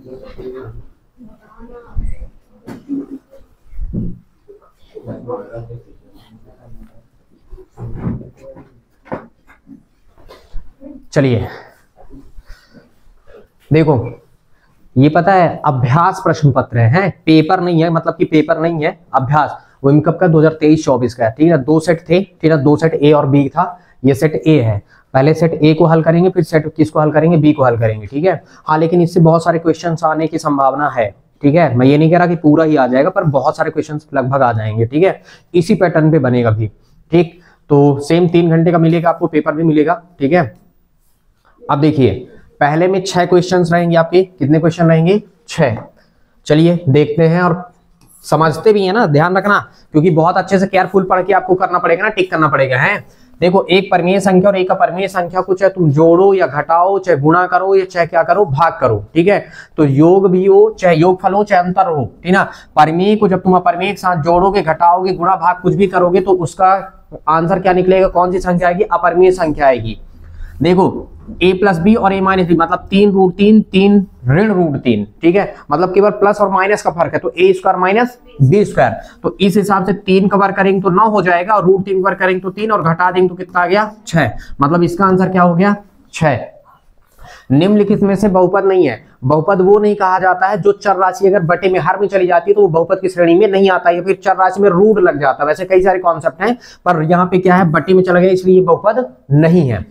चलिए देखो, ये पता है अभ्यास प्रश्न पत्र है, पेपर नहीं है, मतलब कि पेपर नहीं है, अभ्यास। वो कब का 2023-24 का है, ठीक है। दो सेट थे, ठीक है, दो सेट ए और बी था, ये सेट ए है। पहले सेट ए को हल करेंगे, फिर सेट किसको हल करेंगे, बी को हल करेंगे, ठीक है। हाँ, लेकिन इससे बहुत सारे क्वेश्चन आने की संभावना है, ठीक है। मैं ये नहीं कह रहा कि पूरा ही आ जाएगा, पर बहुत सारे क्वेश्चन लगभग आ जाएंगे, ठीक है। इसी पैटर्न पे बनेगा भी, ठीक। तो सेम 3 घंटे का मिलेगा आपको, पेपर भी मिलेगा, ठीक है। अब देखिए, पहले में 6 क्वेश्चंस रहेंगे आपके। कितने क्वेश्चन रहेंगे? 6। चलिए देखते हैं, और समझते भी है ना, ध्यान रखना, क्योंकि बहुत अच्छे से केयरफुल पढ़ के आपको करना पड़ेगा ना, टिक करना पड़ेगा, है। देखो, एक परिमेय संख्या और एक अपरिमेय संख्या को चाहे तुम जोड़ो या घटाओ, चाहे गुणा करो या चाहे क्या करो, भाग करो, ठीक है। तो योग भी हो, चाहे योगफल हो, चाहे अंतर हो, ठीक ना। परिमेय को जब तुम अपरिमेय के साथ जोड़ोगे, घटाओगे, गुणा भाग कुछ भी करोगे, तो उसका आंसर क्या निकलेगा? कौन सी संख्या आएगी? अपरिमेय संख्या आएगी। देखो, a प्लस बी और a माइनस बी, मतलब 3√3, 3 ऋण √3, ठीक है। मतलब केवल प्लस और माइनस का फर्क है, तो a square minus B square. तो इस हिसाब से 3 कवर करेंगे तो 9 हो जाएगा, और √3 कवर करेंगे तो 3, और घटा देंगे तो कितना आ गया? 6। मतलब इसका आंसर क्या हो गया? 6। निम्नलिखित में से बहुपद नहीं है। बहुपद वो नहीं कहा जाता है जो चर राशि अगर बटे में हर में चली जाती है तो वो बहुपद की श्रेणी में नहीं आता है, या फिर चर राशि में रूट लग जाता है। वैसे कई सारे कॉन्सेप्ट हैं, पर यहाँ पे क्या है, बटे में चला गया, इसलिए बहुपद नहीं है।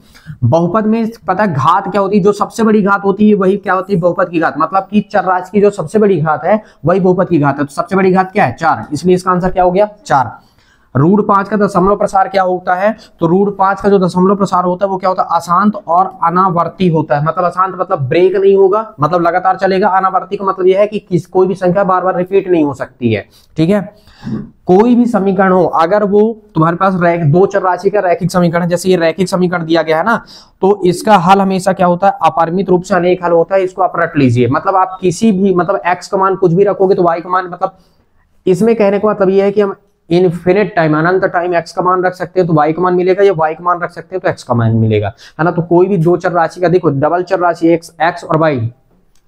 बहुपद में पता है घात क्या होती है? जो सबसे बड़ी घात होती है वही क्या होती है? बहुपद की घात। मतलब कि चर राशि की जो सबसे बड़ी घात है वही बहुपद की घात है। तो सबसे बड़ी घात क्या है? 4, इसलिए इसका आंसर क्या हो गया? 4। √5 का दशमलव प्रसार क्या होता है? तो √5 का जो दशमलव प्रसार होता है वो क्या होता है? अशांत और अनावर्ती होता है। मतलब अशांत मतलब ब्रेक नहीं होगा, मतलब लगातार चलेगा। अनावर्ती का मतलब यह है कि कोई भी संख्या बार बार रिपीट नहीं हो सकती है, ठीक है। कोई भी समीकरण हो, अगर वो तुम्हारे पास दो चर राशि का रैखिक समीकरण, जैसे ये रैखिक समीकरण दिया गया है ना, तो इसका हल हमेशा क्या होता है? अपरिमित रूप से अनेक हल होता है। इसको आप रट लीजिए। मतलब आप किसी भी, मतलब x का मान कुछ भी रखोगे तो y का मान, मतलब इसमें कहने का मतलब ये है कि हम इनफिनिट टाइम, अनंत टाइम x का मान रख सकते हैं तो y का मान मिलेगा, या y का मान रख सकते हैं तो x का मान मिलेगा, है ना। तो कोई भी दो चर राशि का, देखो डबल चर राशि x और y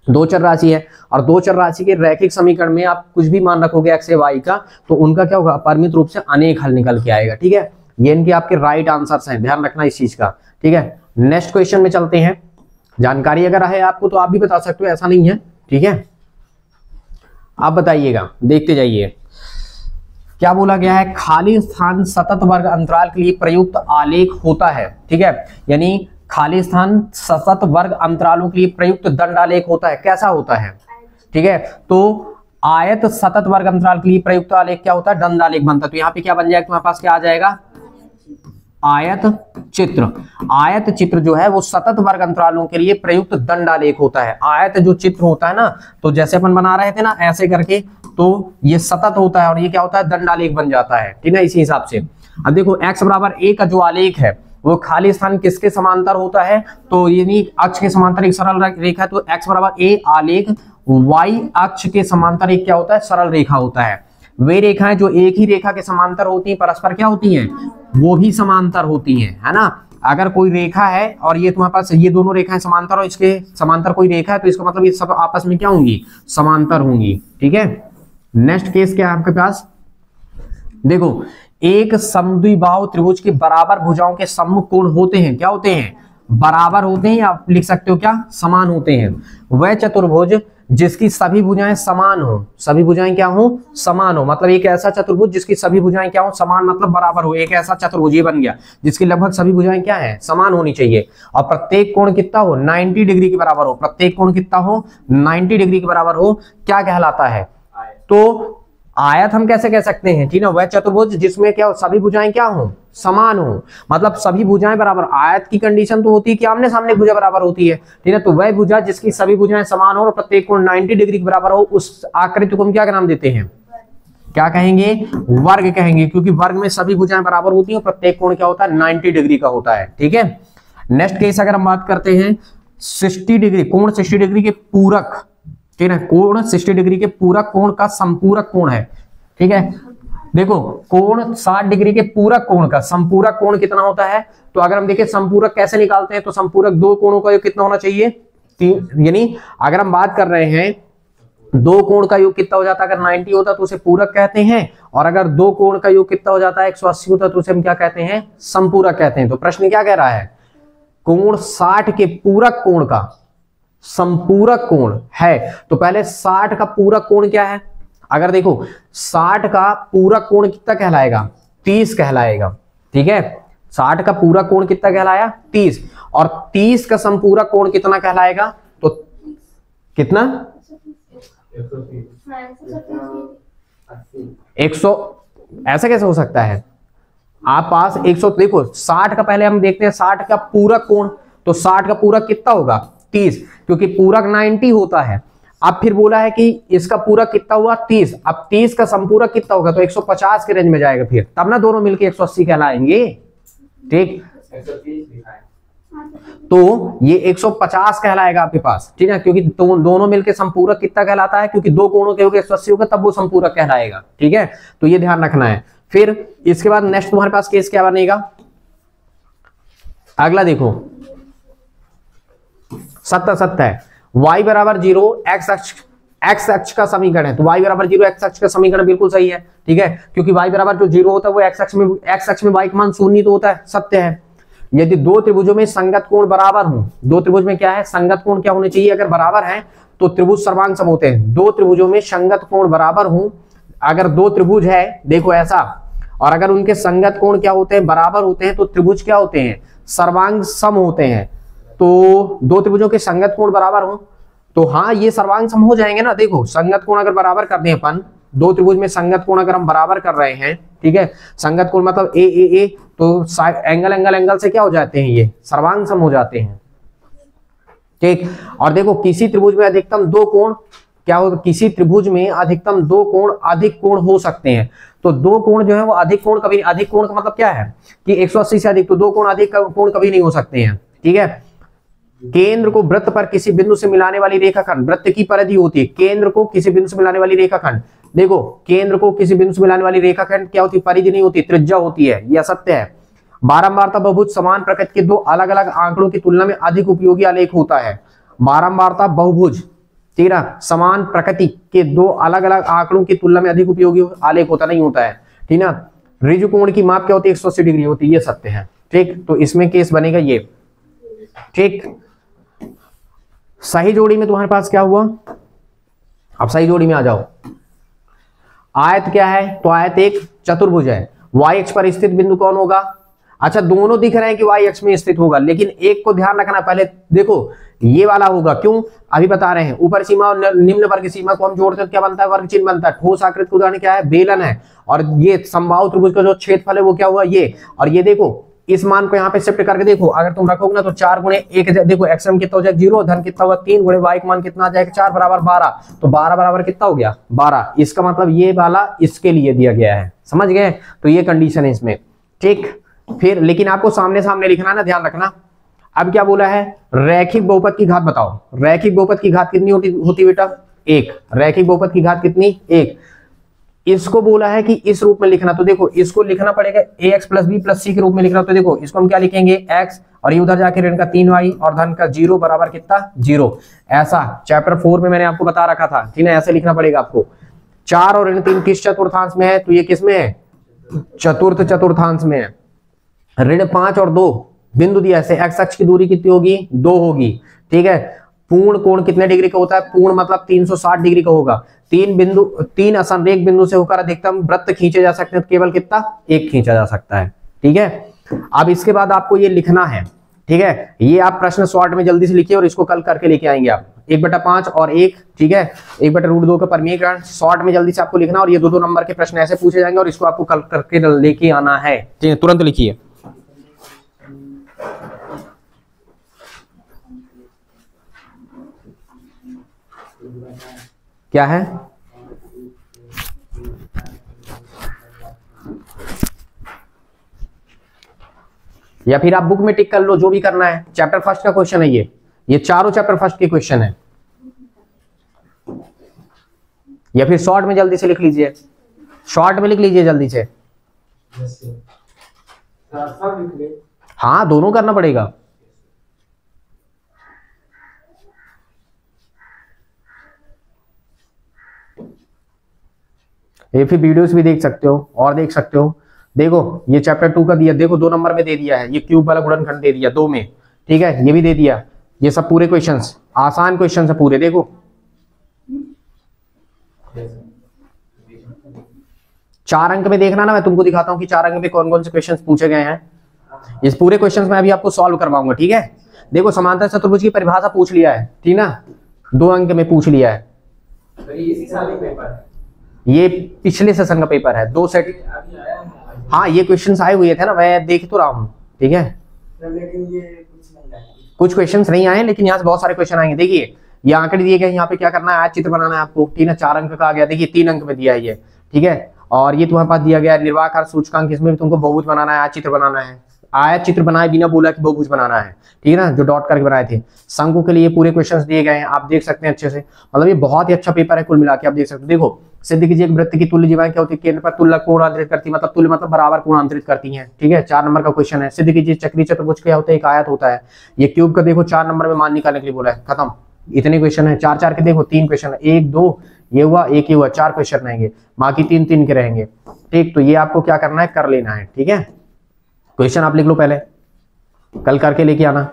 दो चर राशि है, और दो चर राशि के रैखिक समीकरण में आप कुछ भी मान रखोगे x या y का, तो उनका क्या होगा? अपरिमित रूप से अनेक हल निकल के आएगा, ठीक है। ये इनके आपके राइट आंसर्स हैं, ध्यान रखना इस चीज का, ठीक है। नेक्स्ट क्वेश्चन में चलते हैं। जानकारी अगर है आपको तो आप भी बता सकते हो, ऐसा नहीं है, ठीक है। आप बताइएगा, देखते जाइए क्या बोला गया है। खाली स्थान सतत वर्ग अंतराल के लिए प्रयुक्त आलेख होता है, ठीक है। यानी खाली स्थान सतत वर्ग अंतरालों के लिए प्रयुक्त दंड आलेख होता है। कैसा होता है? ठीक है, तो आयत सतत वर्ग अंतराल के लिए प्रयुक्त आलेख क्या होता है? दंड आलेख बनता है। तो यहाँ पे क्या बन जाएगा तुम्हारे पास? क्या आ जाएगा? आयत चित्र। आयत चित्र जो है वो सतत वर्ग अंतरालों के लिए प्रयुक्त दंड आलेख होता है। आयत जो चित्र होता है ना, तो जैसे अपन बना रहे थे ना ऐसे करके, तो ये सतत होता है, और ये क्या होता है? दंड आलेख बन जाता है, ठीक है। इसी हिसाब से अब देखो, x बराबर a का जो आलेख है वो खाली स्थान किसके समांतर होता है? तो यानी अक्ष के समांतर एक सरल रेखा है, तो x बराबर a आलेख y अक्ष के समांतर एक क्या होता है? सरल रेखा होता है। वे रेखाएं जो एक ही रेखा के समांतर होती हैं परस्पर क्या होती हैं? वो भी समांतर होती हैं, है ना। अगर कोई रेखा है और ये तुम्हारे पास ये दोनों रेखाएं समांतर और इसके समांतर कोई रेखा है, तो इसका मतलब ये सब आपस में क्या होंगी? समांतर होंगी, ठीक है। नेक्स्ट केस क्या है आपके पास? देखो, एक समद्विबाहु त्रिभुज के बराबर भुजाओं के सम्मुख कोण होते हैं, क्या होते हैं? बराबर होते हैं, या आप लिख सकते हो क्या? समान होते हैं। वह चतुर्भुज जिसकी सभी भुजाएं समान हो, सभी भुजाएं क्या हो? समान हो। मतलब एक ऐसा चतुर्भुज जिसकी सभी भुजाएं क्या हो? समान, मतलब बराबर हो। एक ऐसा चतुर्भुज ये बन गया जिसकी लगभग सभी भुजाएं क्या है? समान होनी चाहिए, और प्रत्येक कोण कितना हो? 90 डिग्री के बराबर हो। प्रत्येक कोण कितना हो? 90 डिग्री के बराबर हो। क्या कहलाता है? तो आयत हम कैसे कह सकते हैं, ठीक है। वह चतुर्भुज जिसमें क्या हो? सभी भुजाएं क्या हो? समान हो। मतलब सभी भुजाएं बराबर। आयत की कंडीशन तो होती है कि आमने सामने भुजा बराबर होती है, ठीक है। तो वह भुजा जिसकी सभी भुजाएं समान हो और प्रत्येक कोण 90 डिग्री के बराबर हो, उस आकृति को हम क्या नाम देते हैं? क्या कहेंगे? वर्ग कहेंगे, क्योंकि वर्ग में सभी भुजाएं बराबर होती है और प्रत्येक कोण क्या होता है? 90 डिग्री का होता है, ठीक है। नेक्स्ट केस अगर हम बात करते हैं, 60 डिग्री कोण 60 डिग्री के पूरक, ठीक है। कोण 60 डिग्री के पूरक कोण का संपूरक कोण है, ठीक है। देखो, कोण 60 डिग्री के पूरक कोण का संपूरक कोण कितना होता है? तो अगर हम देखें संपूरक कैसे निकालते हैं, तो संपूरक दो कोणों का कितना होना चाहिए? यानी अगर हम बात कर रहे हैं दो कोण का योग कितना हो जाता है, अगर 90 होता तो उसे पूरक कहते हैं, और अगर दो कोण का योग कितना हो जाता है 180 होता तो उसे हम क्या कहते हैं, समपूरक कहते हैं। तो प्रश्न क्या कह रहा है, कोण 60 के पूरक कोण का संपूरक कोण है। तो पहले 60 का पूरक कोण क्या है, अगर देखो 60 का पूरक कोण कितना कहलाएगा, 30 कहलाएगा। ठीक है, 60 का पूरक कोण कितना कहलाया, 30, और 30 का संपूरक कोण कितना कहलाएगा, तो कितना 100। ऐसा कैसे हो सकता है, आप पास 100, देखो 60 का पहले हम देखते हैं 60 का पूरक कोण, तो 60 का पूरक कितना होगा 30, क्योंकि पूरक 90 होता है। अब फिर बोला है कि इसका पूरक कितना हुआ 30, अब 30 का संपूरक कितना होगा, तो 150 के रेंज में जाएगा, फिर तब ना दोनों मिलके 180 कहलाएंगे। ठीक, तो ये 150 कहलाएगा आपके पास। ठीक है, क्योंकि दोनों मिलके संपूरक कितना कहलाता है, क्योंकि दो कोणों के 180 होगा तब वो संपूरक कहलाएगा। ठीक है, तो ये ध्यान रखना है। फिर इसके बाद नेक्स्ट तुम्हारे पास केस क्या बनेगा, अगला देखो, सत्य है, y बराबर 0 x अक्ष का समीकरण है, तो y बराबर 0 x अक्ष का समीकरण बिल्कुल सही है। ठीक है, क्योंकि y बराबर जो 0 होता है वो x अक्ष में y का मान शून्य तो होता है, सत्य है। यदि दो त्रिभुजों में संगत कोण बराबर हो, दो त्रिभुज में क्या है, संगत कोण क्या होने चाहिए, अगर बराबर है तो त्रिभुज सर्वांग सम होते हैं। दो त्रिभुजों में संगत कोण बराबर हो, अगर दो त्रिभुज है देखो ऐसा, और अगर उनके संगत कोण क्या होते हैं, बराबर होते हैं, तो त्रिभुज क्या होते हैं, सर्वांग सम होते हैं। तो दो त्रिभुजों के संगत कोण बराबर हो तो हाँ ये सर्वांग सम हो जाएंगे ना। देखो संगत कोण अगर बराबर कर दें अपन, दो त्रिभुज में संगत कोण अगर हम बराबर कर रहे हैं, ठीक है, संगत कोण मतलब ए, तो एंगल से क्या हो जाते हैं, ये सर्वांग सम हो जाते हैं। ठीक, और देखो किसी त्रिभुज में अधिकतम दो कोण क्या हो, किसी त्रिभुज में अधिकतम दो कोण अधिक कोण हो सकते हैं। तो दो कोण जो है वो अधिक कोण कभी, अधिक कोण का मतलब क्या है कि 180 से अधिक, तो दो कोण अधिक कोण कभी नहीं हो सकते हैं। ठीक है, केंद्र को वृत्त पर किसी बिंदु से मिलाने वाली रेखाखंड, वृत्त की परिधि होती है, केंद्र को किसी बिंदु से मिलाने वाली रेखाखंड, देखो केंद्र को किसी बिंदु से मिलाने वाली रेखाखंड क्या होती है, परिधि नहीं होती, त्रिज्या होती है, यह सत्य है। बारंबारता बहुभुज समान प्रकृति के दो अलग अलग आंकड़ों की तुलना में अधिक उपयोगी आलेख होता है। बारंबारता बहुभुज, ठीक है, समान प्रकृति के दो अलग अलग आंकड़ों की तुलना में अधिक उपयोगी आलेख होता नहीं होता है। ठीक ना, ऋजु कोण की माप क्या होती है, 180 डिग्री होती है, ये सत्य है। ठीक, तो इसमें केस बनेगा ये। ठीक, सही जोड़ी में तुम्हारे पास क्या हुआ, अब सही जोड़ी में आ जाओ। आयत क्या है, तो आयत एक चतुर्भुज है, y अक्ष पर स्थित बिंदु कौन होगा, अच्छा दोनों दिख रहे हैं कि y अक्ष में स्थित होगा, लेकिन एक को ध्यान रखना, पहले देखो ये वाला होगा, क्यों अभी बता रहे हैं, ऊपर सीमा और निम्न वर्ग सीमा को हम जोड़ते हैं तो क्या बनता है, वर्ग चिन्ह बनता है। ठोस आकृति का उदाहरण क्या है, बेलन है, और ये समबाहु त्रिभुज का जो क्षेत्रफल है वो क्या हुआ, ये, और ये देखो इस मान को यहाँ पे शिफ्ट करके देखो, अगर तुम रखोगे ना तो 4 गुणे 1, देखो एक्स कितना हो जाएगा 0, धन कितना हुआ 3 गुणे y का मान कितना आ जाएगा 4 बराबर 12, तो 12 बराबर कितना हो गया 12। इसका मतलब ये वाला इसके लिए दिया गया है, समझ गए, तो ये कंडीशन है इसमें। ठीक, फिर लेकिन आपको सामने सामने लिखना है ना, ध्यान रखना। अब क्या बोला है, रैखिक बहुपद की घात बताओ। रैखिक बहुपद की घात कितनी होती बेटा, 1। रैखिक बहुपद की घात कितनी, 1। इसको बोला है कि इस रूप में लिखना, तो देखो इसको लिखना पड़ेगा ax + b + c के रूप में लिखना। तो देखो इसको हम क्या लिखेंगे, x, और ये उधर जाके ऋण का 3y और धन का 0 बराबर कितना 0। ऐसा चैप्टर 4 में मैंने आपको बता रखा था, ठीक है, ऐसे लिखना पड़ेगा आपको। 4 और ऋण 3 किस चतुर्थांश में है, तो ये किस में है, चतुर्थ चतुर्थांश में है। ऋण 5 और 2 बिंदु दिया है, x अक्ष की दूरी कितनी होगी, 2 होगी। ठीक है, पूर्ण कोण कितने डिग्री का होता है, पूर्ण मतलब 360 डिग्री का होगा। 3 असंरेख बिंदु से होकर अधिकतम वृत्त खींचे जा सकते हैं, केवल कितना, 1 खींचा जा सकता है। ठीक है, अब इसके बाद आपको ये लिखना है। ठीक है, ये आप प्रश्न शॉर्ट में जल्दी से लिखिए और इसको कल करके लेके आएंगे आप, 1/5 और 1, ठीक है, 1/√2 का परिमीकरण शॉर्ट में जल्दी से आपको लिखना, और ये 2-2 नंबर के प्रश्न ऐसे पूछे जाएंगे और इसको आपको कल करके लेके आना है। ठीक है, तुरंत लिखिए। क्या है, या फिर आप बुक में टिक कर लो, जो भी करना है। चैप्टर फर्स्ट का क्वेश्चन है ये चारों चैप्टर फर्स्ट के क्वेश्चन है, या फिर शॉर्ट में जल्दी से लिख लीजिए, शॉर्ट में लिख लीजिए जल्दी से। हाँ दोनों करना पड़ेगा। ये फिर वीडियोस भी देख सकते हो और देख सकते हो। देखो ये चैप्टर 2 का दिया, देखो 2 नंबर में दे दिया है, ये क्यूब वाला गुणनखंड दे दिया 2 में, ठीक है, ये भी दे दिया। ये सब पूरे क्वेश्चंस आसान क्वेश्चन है पूरे। देखो 4 अंक में देखना ना, मैं तुमको दिखाता हूँ कि 4 अंक में कौन कौन से क्वेश्चन पूछे गए हैं। इस पूरे क्वेश्चन में अभी आपको सॉल्व करवाऊंगा, ठीक है। देखो समांतर चतुर्भुज की परिभाषा पूछ लिया है, ठीक ना, 2 अंक में पूछ लिया है। तो ये इसी साल का पेपर है, ये पिछले सेशन का पेपर है, 2 सेट। हाँ ये क्वेश्चंस आए हुए थे ना, मैं देख तो रहा हूँ, ठीक है। लेकिन ये कुछ नहीं है, कुछ क्वेश्चंस नहीं आए, लेकिन यहाँ से बहुत सारे क्वेश्चन आएंगे। देखिए ये आंकड़े दिए गए, यहाँ पे क्या करना है, आज चित्र बनाना है आपको, ठीक है। 4 अंक का आ गया, देखिए 3 अंक में दिया है ये, ठीक है। और ये तुम्हारे पास दिया गया है निर्वाहकार सूचकांक, इसमें भी तुमको बहुभुज बनाना है, आज चित्र बनाना है। आयत चित्र बनाए बिना बोला कि बहुभुज बनाना है, ठीक है ना, जो डॉट करके बनाए थे। शंकु के लिए पूरे क्वेश्चंस दिए गए हैं, आप देख सकते हैं अच्छे से। मतलब ये बहुत ही अच्छा पेपर है कुल मिला के, आप देख सकते हो। देखो सिद्ध कीजिए एक वृत्त की तुल्य जीवाएं क्या होती है, केंद्र पर तुल्य कोण अंतरित करती है, मतलब तुल्य मतलब बराबर कोण अंतरित करती हैं, ठीक है। 4 नंबर का क्वेश्चन है। सिद्ध कीजिए चक्रीय चतुर्भुज क्या होता है, एक आयत होता है। ये क्यूब का देखो 4 नंबर में मान निकालने के लिए बोला है, खत्म। इतने क्वेश्चन है, 4 के देखो 3 क्वेश्चन है, 1 2 ये हुआ, 1 ये हुआ, 4 क्वेश्चन रहेंगे, बाकी 3 के रहेंगे, ठीक। तो ये आपको क्या करना है, कर लेना है, ठीक है। क्वेश्चन आप लिख लो पहले, कल करके लेके आना।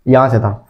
यहां से था